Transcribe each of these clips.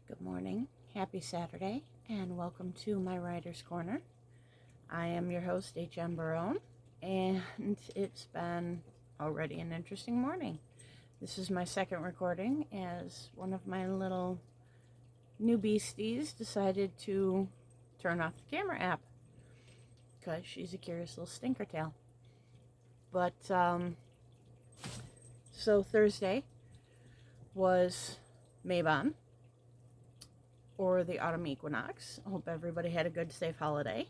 Good morning, happy Saturday, and welcome to my Writer's Corner. I am your host, H.M. Barone, and it's been already an interesting morning. This is my second recording as one of my little new beasties decided to turn off the camera app because she's a curious little stinker tail. But, so Thursday was Mabon, or the autumn equinox. I hope everybody had a good, safe holiday.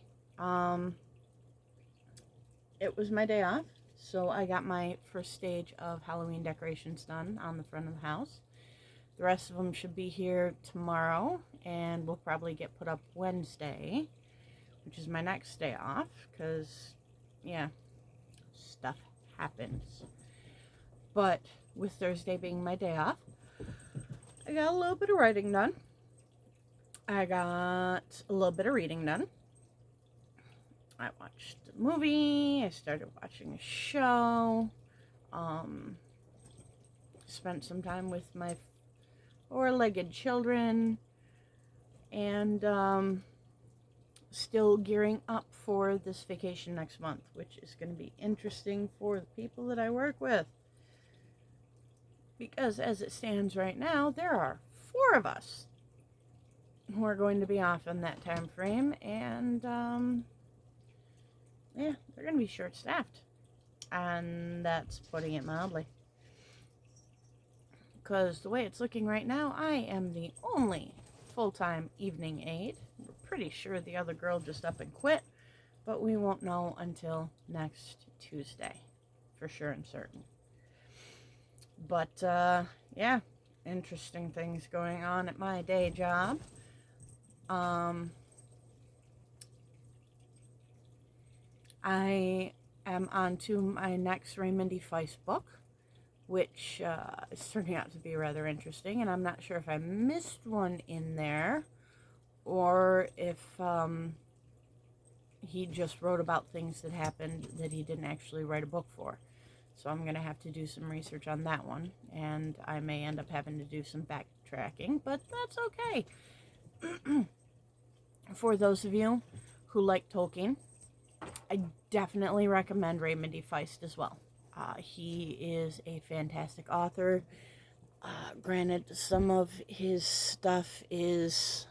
It was my day off, so I got my first stage of Halloween decorations done on the front of the house. The rest of them should be here tomorrow, and will probably get put up Wednesday, which is my next day off, because, yeah, stuff happens. But with Thursday being my day off, I got a little bit of writing done. I got a little bit of reading done. I watched a movie. I started watching a show. Spent some time with my four-legged children. And still gearing up for this vacation next month, which is going to be interesting for the people that I work with. Because as it stands right now, there are 4 of us who are going to be off in that time frame, and yeah, they're going to be short-staffed, and that's putting it mildly. Because the way it's looking right now, I am the only full-time evening aide. We're pretty sure the other girl just up and quit, but we won't know until next Tuesday, for sure and certain. But yeah, interesting things going on at my day job. I am on to my next Raymond E. Feist book, which is turning out to be rather interesting, and I'm not sure if I missed one in there, or if he just wrote about things that happened that he didn't actually write a book for. So I'm going to have to do some research on that one, and I may end up having to do some backtracking, but that's okay. For those of you who like Tolkien, I definitely recommend Raymond E. Feist as well. He is a fantastic author. Granted, some of his stuff is,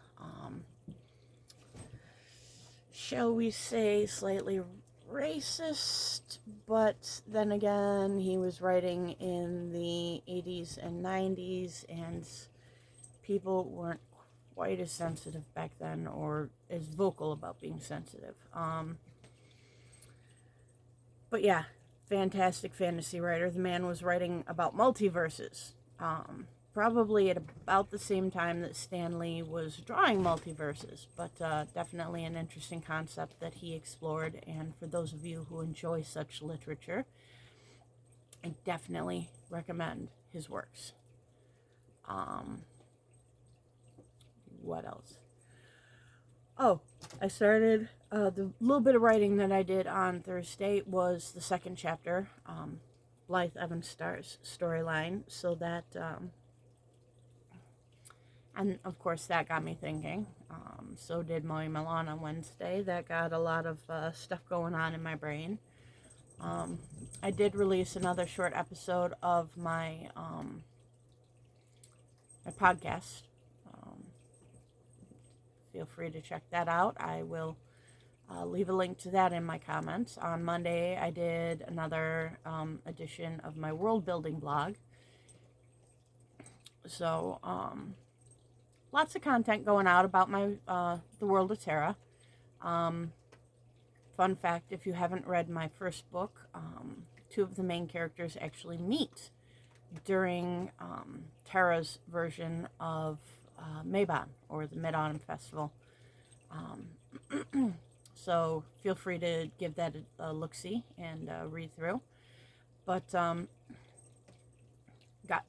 shall we say, slightly racist, but then again, he was writing in the 80s and 90s, and people weren't quite as sensitive back then, or as vocal about being sensitive. But yeah, fantastic fantasy writer. The man was writing about multiverses, probably at about the same time that Stan Lee was drawing multiverses, but definitely an interesting concept that he explored, and for those of you who enjoy such literature, I definitely recommend his works. What else? Oh, I started, the little bit of writing that I did on Thursday was the second chapter, Blythe Evans Starr's storyline, so that, and of course that got me thinking. So did mowing my lawn on Wednesday. That got a lot of stuff going on in my brain. I did release another short episode of my, my podcast. Feel free to check that out. I will leave a link to that in my comments. On Monday, I did another edition of my world building blog. So, lots of content going out about my the world of Terra. Fun fact, if you haven't read my first book, 2 of the main characters actually meet during Terra's version of Mabon, or the Mid-Autumn Festival. So feel free to give that a look-see and read through. But got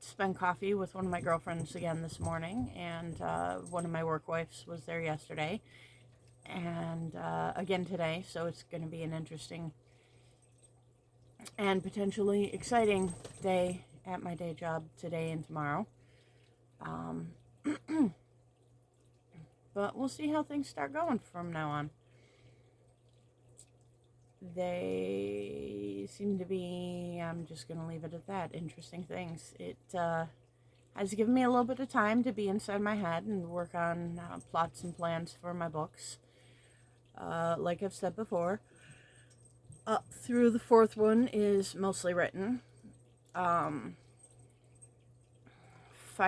to spend coffee with one of my girlfriends again this morning, and one of my work wives was there yesterday, and again today, so it's going to be an interesting and potentially exciting day at my day job today and tomorrow. but we'll see how things start going from now on. They seem to be, I'm just going to leave it at that, interesting things. It has given me a little bit of time to be inside my head and work on plots and plans for my books. Like I've said before, up through the fourth one is mostly written. 5,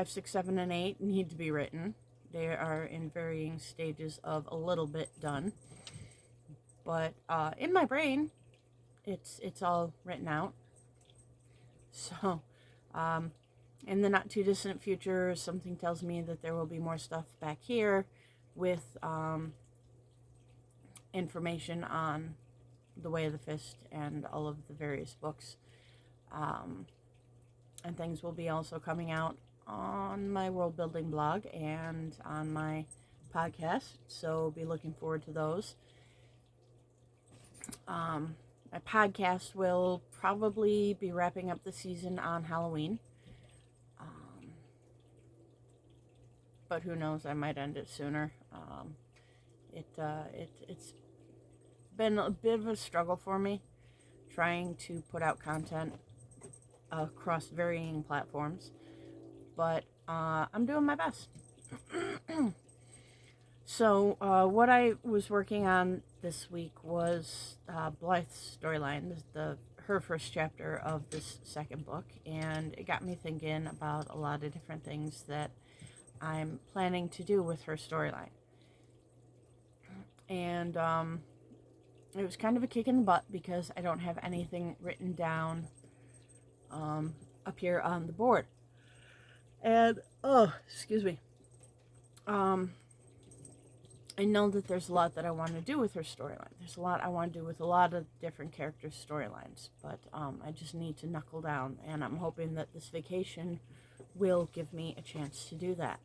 6, 7, and 8 need to be written. They are in varying stages of a little bit done. But in my brain, it's all written out. So, in the not too distant future, something tells me that there will be more stuff back here with information on The Way of the Fist and all of the various books. And things will be also coming out on my world building blog and on my podcast, so be looking forward to those. My podcast will probably be wrapping up the season on Halloween, but who knows, I might end it sooner. It's been a bit of a struggle for me trying to put out content across varying platforms, but I'm doing my best. So what I was working on this week was Blythe's storyline, her first chapter of this second book, and it got me thinking about a lot of different things that I'm planning to do with her storyline. And it was kind of a kick in the butt because I don't have anything written down up here on the board. And, excuse me. I know that there's a lot that I want to do with her storyline. There's a lot I want to do with a lot of different characters' storylines, but I just need to knuckle down, and I'm hoping that this vacation will give me a chance to do that.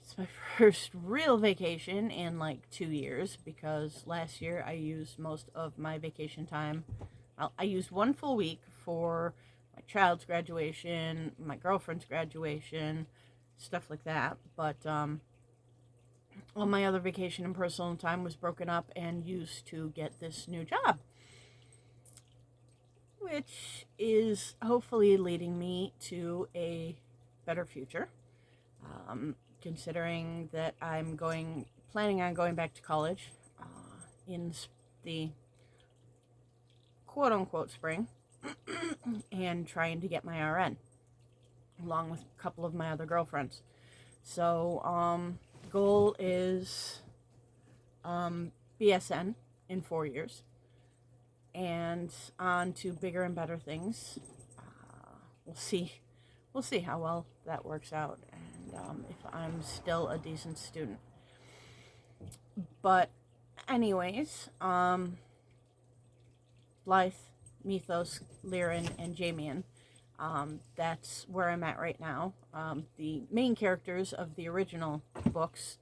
It's my first real vacation in like 2 years, because last year I used most of my vacation time. I used 1 full week for my child's graduation, my girlfriend's graduation, stuff like that, but all my other vacation and personal time was broken up and used to get this new job, which is hopefully leading me to a better future, considering that I'm planning on going back to college in the quote-unquote spring and trying to get my RN along with a couple of my other girlfriends. So goal is BSN in 4 years, and on to bigger and better things. We'll see how well that works out, and if I'm still a decent student. But anyways, Blythe, Mythos, Lyran, and Jamian, that's where I'm at right now. The main characters of the original books,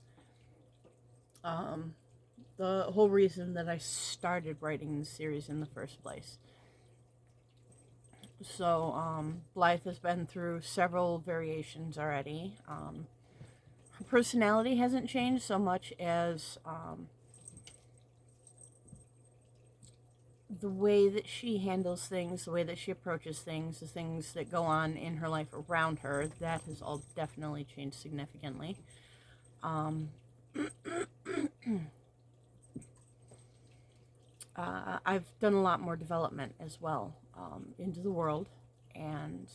the whole reason that I started writing the series in the first place. So Blythe has been through several variations already. Her personality hasn't changed so much as the way that she handles things, the way that she approaches things, the things that go on in her life around her, that has all definitely changed significantly. I've done a lot more development as well into the world, and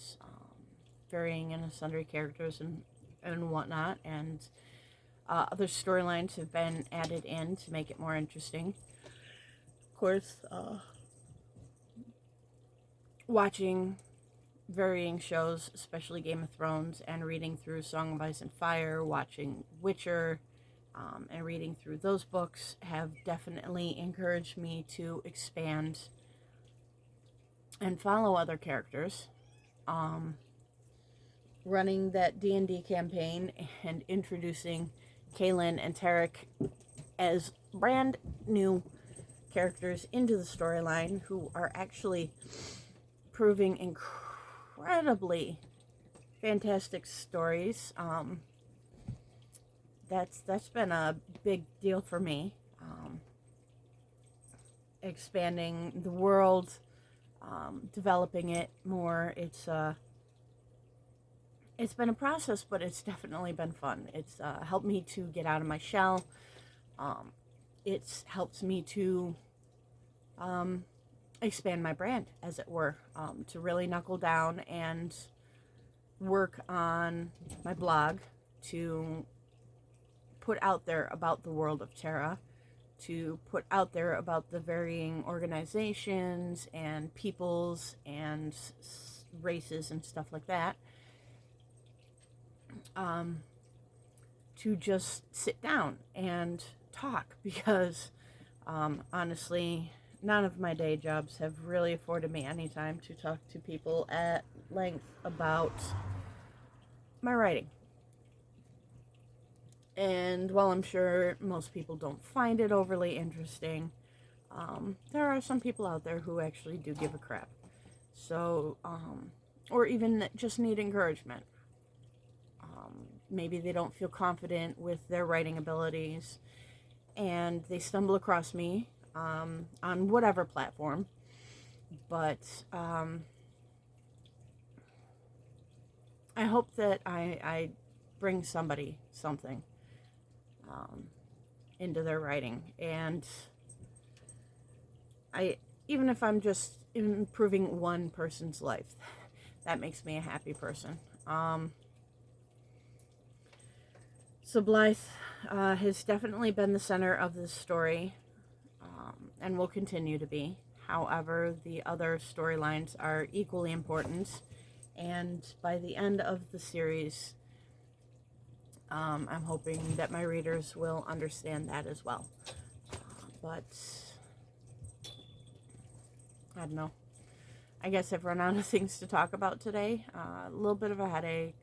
varying and sundry characters and whatnot, and other storylines have been added in to make it more interesting. Of course, watching varying shows, especially Game of Thrones, and reading through Song of Ice and Fire, watching Witcher, and reading through those books have definitely encouraged me to expand and follow other characters. Running that D&D campaign and introducing Kaylin and Tarek as brand new characters into the storyline, who are actually proving incredibly fantastic stories. that's been a big deal for me. Expanding the world, developing it more. It's been a process, but it's definitely been fun. It's helped me to get out of my shell. It's helped me to expand my brand, as it were, to really knuckle down and work on my blog, to put out there about the world of Terra, to put out there about the varying organizations and peoples and races and stuff like that. To just sit down and talk, because honestly, none of my day jobs have really afforded me any time to talk to people at length about my writing. And while I'm sure most people don't find it overly interesting, there are some people out there who actually do give a crap. So, or even just need encouragement. Maybe they don't feel confident with their writing abilities, and they stumble across me on whatever platform. But I hope that I bring somebody something into their writing, and even if I'm just improving one person's life, that makes me a happy person. So Blythe has definitely been the center of this story, and will continue to be. However, the other storylines are equally important, and by the end of the series, I'm hoping that my readers will understand that as well. But I don't know. I guess I've run out of things to talk about today. A little bit of a headache,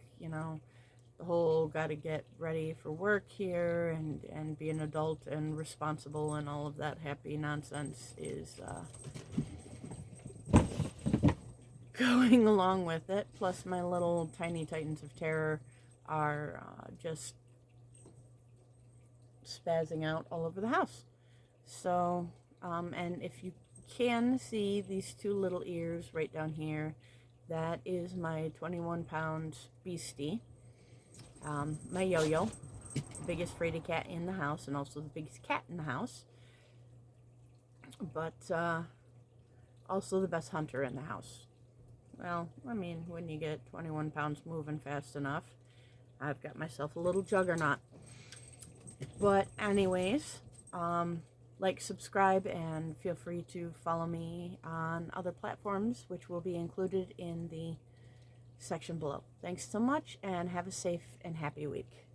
the whole got to get ready for work here and be an adult and responsible and all of that happy nonsense is going along with it. Plus my little tiny titans of terror are just spazzing out all over the house. So, and if you can see these two little ears right down here, that is my 21-pound beastie. My yo-yo, the biggest fraidy cat in the house, and also the biggest cat in the house, but also the best hunter in the house. Well, I mean, when you get 21 pounds moving fast enough, I've got myself a little juggernaut. But anyways, like, subscribe, and feel free to follow me on other platforms, which will be included in the section below. Thanks so much, and have a safe and happy week.